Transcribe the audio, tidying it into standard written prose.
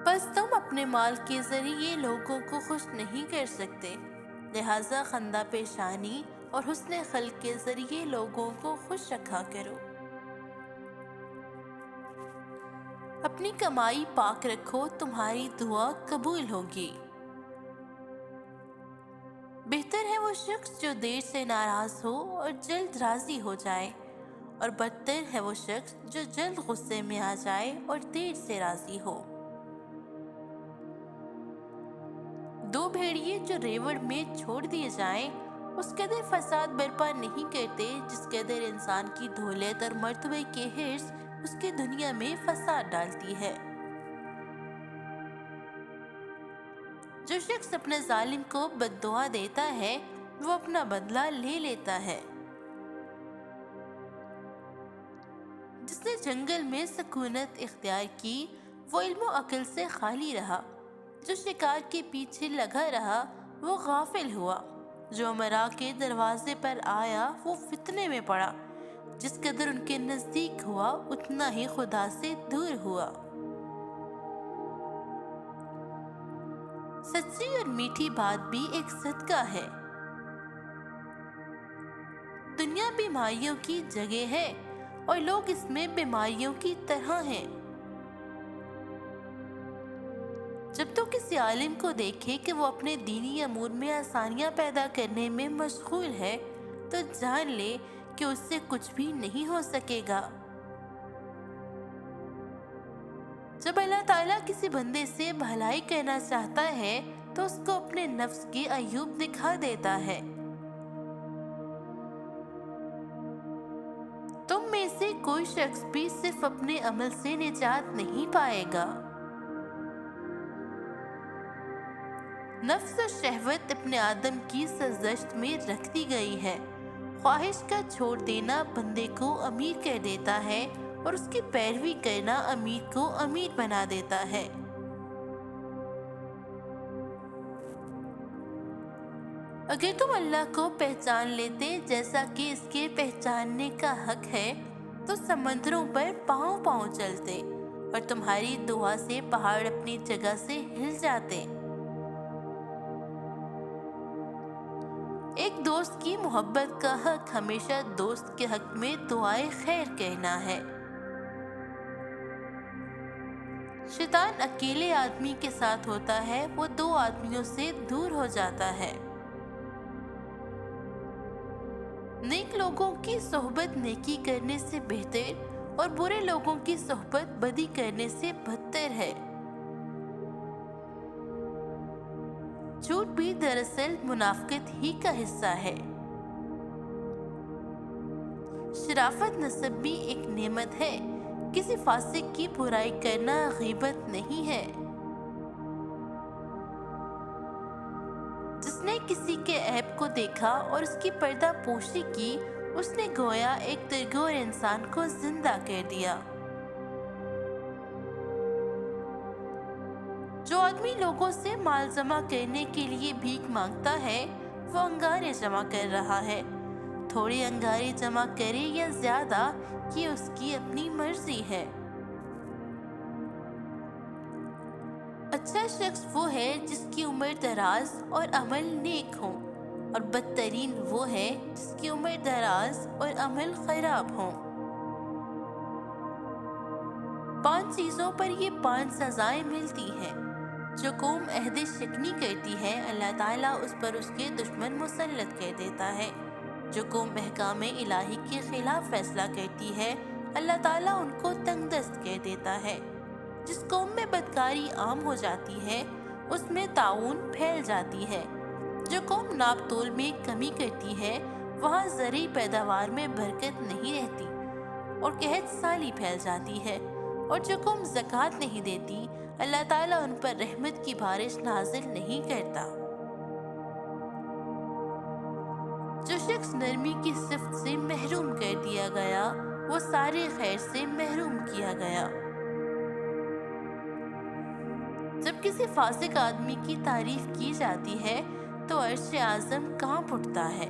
بس تم اپنے مال کے ذریعے لوگوں کو خوش نہیں کر سکتے، لہٰذا خندہ پیشانی اور حسن خلق کے ذریعے لوگوں کو خوش رکھا کرو۔ اپنی کمائی پاک رکھو، تمہاری دعا قبول ہوگی۔ بہتر ہے وہ شخص جو دیر سے ناراض ہو اور جلد راضی ہو جائے، اور بدتر ہے وہ شخص جو جلد غصے میں آ جائے اور دیر سے راضی ہو۔ دو بھیڑیے جو ریوڑ میں چھوڑ دیے جائیں اس قدر فساد برپا نہیں کرتے جس قدر انسان کی دولت اور مرتبے کے حرص اس کی دنیا میں فساد ڈالتی ہے۔ جو شخص اپنے ظالم کو بد دعا دیتا ہے وہ اپنا بدلہ لے لیتا ہے۔ جس نے جنگل میں سکونت اختیار کی وہ علم و عقل سے خالی رہا، جو شکار کے پیچھے لگا رہا وہ غافل ہوا، جو امراء کے دروازے پر آیا وہ فتنے میں پڑا، جس قدر ان کے نزدیک ہوا اتنا ہی خدا سے دور ہوا۔ سچی اور میٹھی بات بھی ایک صدقہ ہے۔ دنیا بیماریوں کی جگہ ہے اور لوگ اس میں بیماریوں کی طرح ہیں۔ جب تو کسی عالم کو دیکھے کہ وہ اپنے دینی امور میں آسانیاں پیدا کرنے میں مشغول ہے تو جان لے کہ اس سے کچھ بھی نہیں ہو سکے گا۔ جب اللہ تعالیٰ کسی بندے سے بھلائی کرنا چاہتا ہے تو اس کو اپنے نفس کے عیوب دکھا دیتا ہے۔ تم میں سے کوئی شخص بھی صرف اپنے عمل سے نجات نہیں پائے گا۔ نفس و شہوت اپنے آدم کی سرزشت میں رکھ دی گئی ہے۔ خواہش کا چھوڑ دینا بندے کو امیر کر دیتا ہے اور اس کی پیروی کرنا امیر کو امیر بنا دیتا ہے۔ اگر تم اللہ کو پہچان لیتے جیسا کہ اس کے پہچاننے کا حق ہے تو سمندروں پر پاؤں پاؤں چلتے اور تمہاری دعا سے پہاڑ اپنی جگہ سے ہل جاتے۔ ایک دوست کی محبت کا حق ہمیشہ دوست کے حق میں دعائے خیر کہنا ہے۔ شیطان اکیلے آدمی کے ساتھ ہوتا ہے، وہ دو آدمیوں سے دور ہو جاتا ہے۔ نیک لوگوں کی صحبت نیکی کرنے سے بہتر اور برے لوگوں کی صحبت بدی کرنے سے بدتر ہے۔ جھوٹ بھی دراصل منافقت ہی کا حصہ ہے۔ شرافت نسب بھی ایک نعمت ہے، کسی فاسق کی برائی کرنا غیبت نہیں ہے۔ جس نے کسی کے عیب کو دیکھا اور اس کی پردہ پوشی کی اس نے گویا ایک ترگور انسان کو زندہ کر دیا۔ جو آدمی لوگوں سے مال جمع کرنے کے لیے بھیک مانگتا ہے وہ انگارے جمع کر رہا ہے۔ تھوڑے انگارے جمع کرے یا زیادہ یہ اس کی اپنی مرضی ہے۔ اچھا شخص وہ ہے جس کی عمر دراز اور عمل نیک ہوں، اور بدترین وہ ہے جس کی عمر دراز اور عمل خراب ہوں۔ 5 چیزوں پر یہ 5 سزائیں ملتی ہیں۔ جو قوم عہد شکنی کرتی ہے اللہ تعالیٰ اس پر اس کے دشمن مسلط کر دیتا ہے۔ جو قوم احکام الہی کے خلاف فیصلہ کرتی ہے اللہ تعالیٰ ان کو تنگ دست کر دیتا ہے۔ جس قوم میں بدکاری عام ہو جاتی ہے اس میں طاعون پھیل جاتی ہے۔ جو قوم ناپ تول میں کمی کرتی ہے وہاں زرعی پیداوار میں برکت نہیں رہتی اور قحط سالی پھیل جاتی ہے۔ اور جو قوم زکوٰۃ نہیں دیتی اللہ تعالیٰ ان پر رحمت کی بارش نازل نہیں کرتا۔ جو شخص نرمی کی صفت سے محروم کر دیا گیا وہ سارے خیر سے محروم کیا گیا۔ جب کسی فاسق آدمی کی تعریف کی جاتی ہے تو عرش اعظم کانپ اٹھتا ہے۔